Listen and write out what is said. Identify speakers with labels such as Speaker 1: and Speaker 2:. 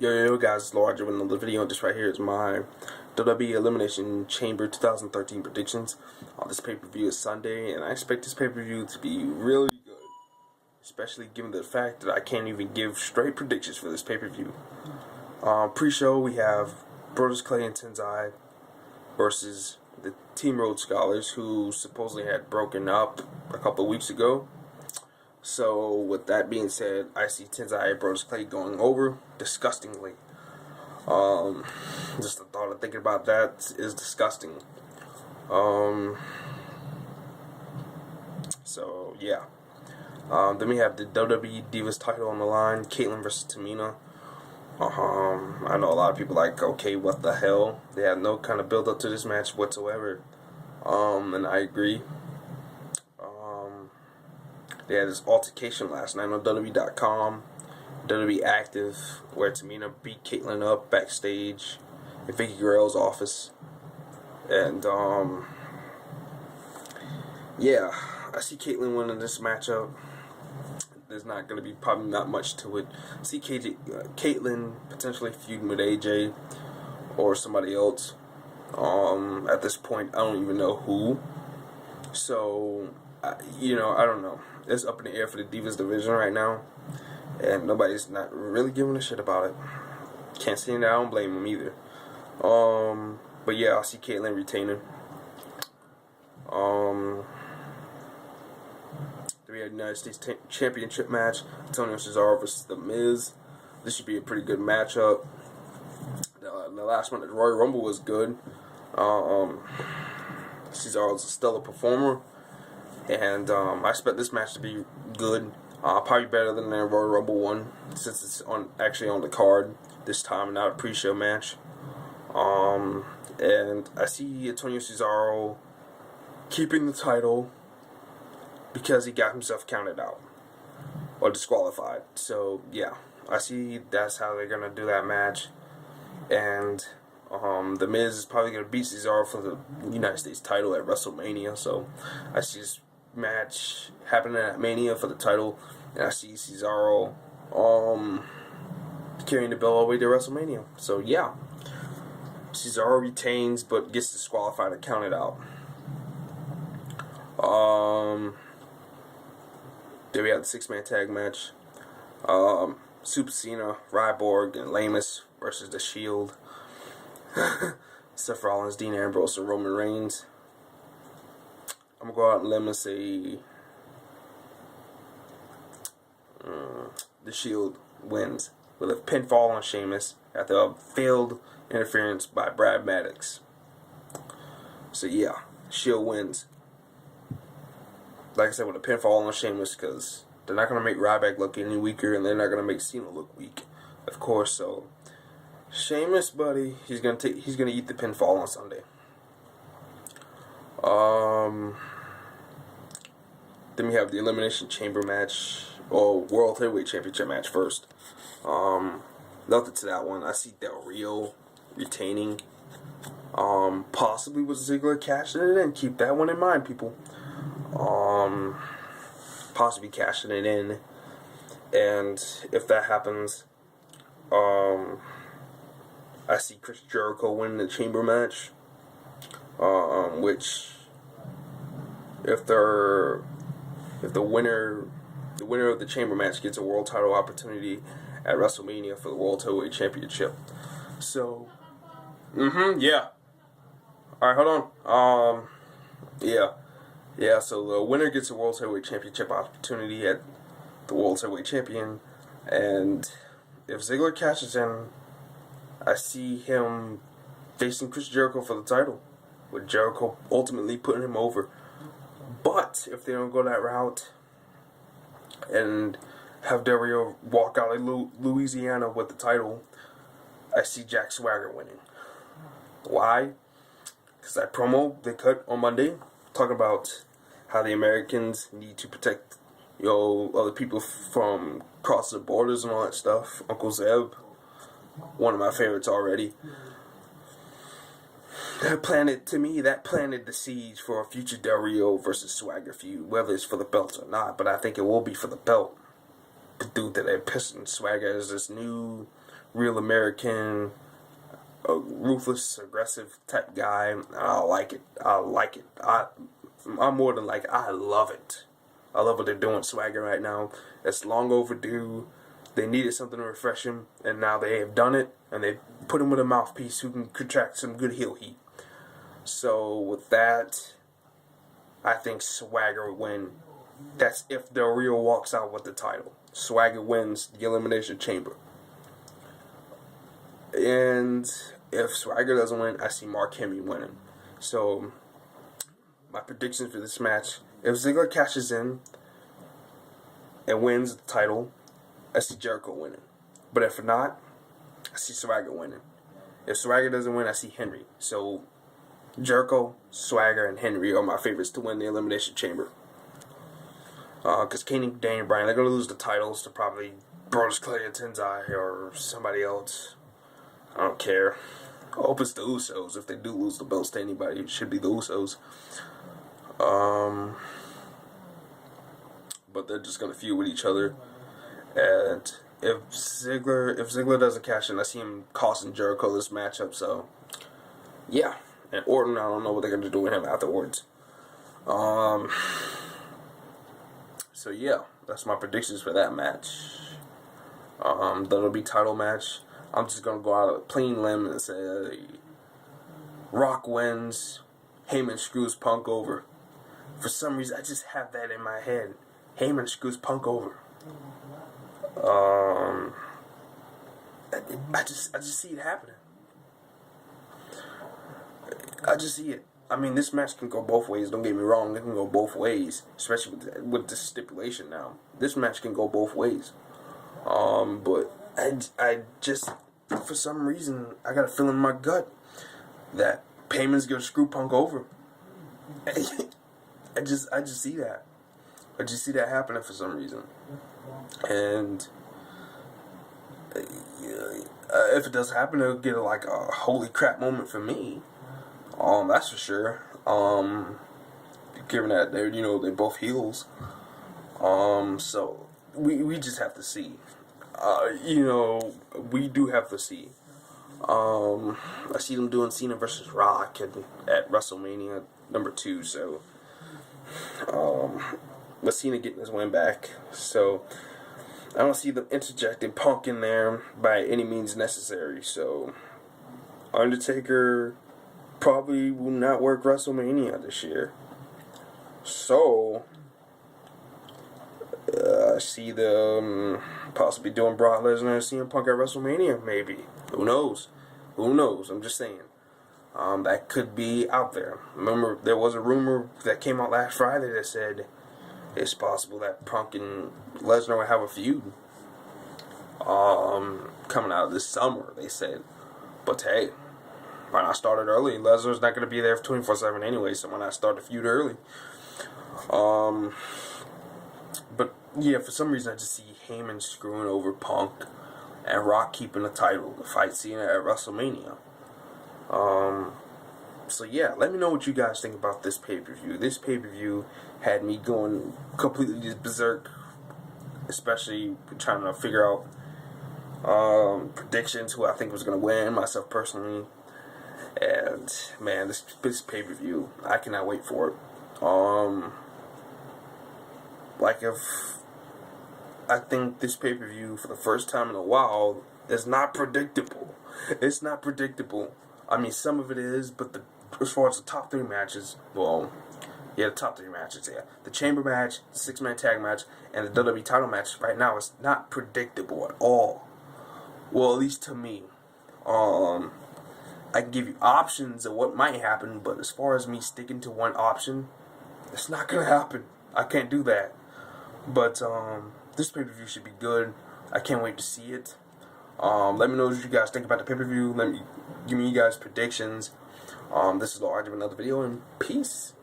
Speaker 1: Yo guys, larger with another video. This right here is my WWE Elimination Chamber 2013 predictions. This pay-per-view is Sunday, and I expect this pay-per-view to be really good, especially given the fact that I can't even give straight predictions for this pay-per-view. Pre-show, we have Brodus Clay and Tenzai versus the Team Rhodes Scholars, who supposedly had broken up a couple of weeks ago. So, with that being said, I see Tenzai and Brodus Clay going over disgustingly. Just the thought of thinking about that is disgusting. So, yeah. Then we have the WWE Divas title on the line, Caitlyn versus Tamina. I know a lot of people like, okay, what the hell? They had no kind of build up to this match whatsoever. And I agree. They had this altercation last night on WWE.com, WWE Active, where Tamina beat Caitlyn up backstage in Vicky Guerrero's office. And, yeah, I see Caitlyn winning this matchup. There's not going to be probably not much to it. I see Caitlyn potentially feuding with AJ or somebody else. At this point, I don't even know who. So, I don't know. It's up in the air for the Divas division right now, and nobody's not really giving a shit about it. Can't say that. I don't blame them either. But yeah, I see Caitlyn retaining. We had United States Championship match, Antonio Cesaro versus The Miz. This should be a pretty good matchup. The last one at the Royal Rumble was good. Cesaro's a stellar performer. And I expect this match to be good, probably better than the Royal Rumble one, since it's actually on the card this time and not a pre-show match. And I see Antonio Cesaro keeping the title because he got himself counted out or disqualified. So yeah, I see that's how they're gonna do that match. And The Miz is probably gonna beat Cesaro for the United States title at WrestleMania. So I see this match happening at Mania for the title, and I see Cesaro carrying the belt all the way to WrestleMania. So yeah, Cesaro retains but gets disqualified and counted out. Then we have the 6-man tag match, Super Cena, Ryborg, and Lamus versus The Shield. Seth Rollins, Dean Ambrose, and Roman Reigns. I'm going to go out and let me say The Shield wins with a pinfall on Sheamus after a failed interference by Brad Maddox. So yeah, Shield wins. Like I said, with a pinfall on Sheamus, because they're not going to make Ryback look any weaker, and they're not going to make Cena look weak, of course. So Sheamus, buddy, he's gonna eat the pinfall on Sunday. Then we have the Elimination Chamber match, or World Heavyweight Championship match first. Nothing to that one. I see Del Rio retaining. Possibly with Ziggler cashing it in. Keep that one in mind, people. Possibly cashing it in. And if that happens, I see Chris Jericho winning the Chamber match. Which, if the winner of the Chamber match gets a world title opportunity at WrestleMania for the World Heavyweight Championship. So, yeah. Alright, hold on. Yeah, so the winner gets a World Heavyweight Championship opportunity at the World Heavyweight Champion, and if Ziggler cashes in, I see him facing Chris Jericho for the title, with Jericho ultimately putting him over. But if they don't go that route and have Del Rio walk out of Louisiana with the title, I see Jack Swagger winning. Why? Because that promo they cut on Monday, talking about how the Americans need to protect, other people from crossing the borders and all that stuff. Uncle Zeb, one of my favorites already. That planted the seeds for a future Del Rio versus Swagger feud, whether it's for the belt or not, but I think it will be for the belt. The dude that they're pissing Swagger as this new real American, ruthless, aggressive type guy. I like it. I like it. I'm more than like, I love it. I love what they're doing Swagger right now. It's long overdue. They needed something to refresh him, and now they have done it, and they put him with a mouthpiece who can contract some good heel heat. So with that, I think Swagger would win. That's if Del Rio walks out with the title. Swagger wins the Elimination Chamber. And if Swagger doesn't win, I see Mark Henry winning. So my predictions for this match: if Ziggler cashes in and wins the title, I see Jericho winning. But if not, I see Swagger winning. If Swagger doesn't win, I see Henry. So Jericho, Swagger, and Henry are my favorites to win the Elimination Chamber. Because Kane and Daniel Bryan, they're going to lose the titles to probably Brodus Clay and Tenzai or somebody else. I don't care. I hope it's the Usos. If they do lose the belts to anybody, it should be the Usos. But they're just going to feud with each other. And if Ziggler doesn't cash in, I see him costing Jericho this matchup. So, yeah. And Orton, I don't know what they're going to do with him afterwards. So yeah, that's my predictions for that match. That'll be title match. I'm just gonna go out on a clean limb and say Rock wins. Heyman screws Punk over. For some reason, I just have that in my head. Heyman screws Punk over. I just see it happening. I just see it. I mean, this match can go both ways. Don't get me wrong. It can go both ways, especially with this stipulation now. This match can go both ways. But I just, for some reason, I got a feeling in my gut that Heyman's gonna screw Punk over. I just see that. I just see that happening for some reason. And if it does happen, it'll get like a holy crap moment for me. That's for sure. Given that they're both heels. So we just have to see. We do have to see. I see them doing Cena versus Rock at WrestleMania #2. So, but Cena getting his win back. So I don't see them interjecting Punk in there by any means necessary. So Undertaker probably will not work WrestleMania this year. So I see them possibly doing Brock Lesnar and CM Punk at WrestleMania, maybe. Who knows? Who knows? I'm just saying. That could be out there. Remember, there was a rumor that came out last Friday that said it's possible that Punk and Lesnar will have a feud. Coming out of this summer, they said. But hey, why not start it early? Lesnar's not going to be there 24/7 anyway, so why not start the feud early? But yeah, for some reason I just see Heyman screwing over Punk and Rock keeping the title to fight Cena at WrestleMania. So yeah, let me know what you guys think about this pay-per-view. This pay-per-view had me going completely just berserk, especially trying to figure out predictions, who I think was going to win, myself personally. And man, this pay-per-view, I cannot wait for it. I think this pay-per-view, for the first time in a while, is not predictable. It's not predictable. I mean, some of it is, but as far as the top 3 matches, the top 3 matches, yeah. The Chamber match, the 6-man tag match, and the WWE title match right now is not predictable at all. Well, at least to me. I can give you options of what might happen, but as far as me sticking to one option, it's not going to happen. I can't do that. But this pay-per-view should be good. I can't wait to see it. Let me know what you guys think about the pay-per-view. Give me you guys predictions. This is Lord Arjun with another video, and peace.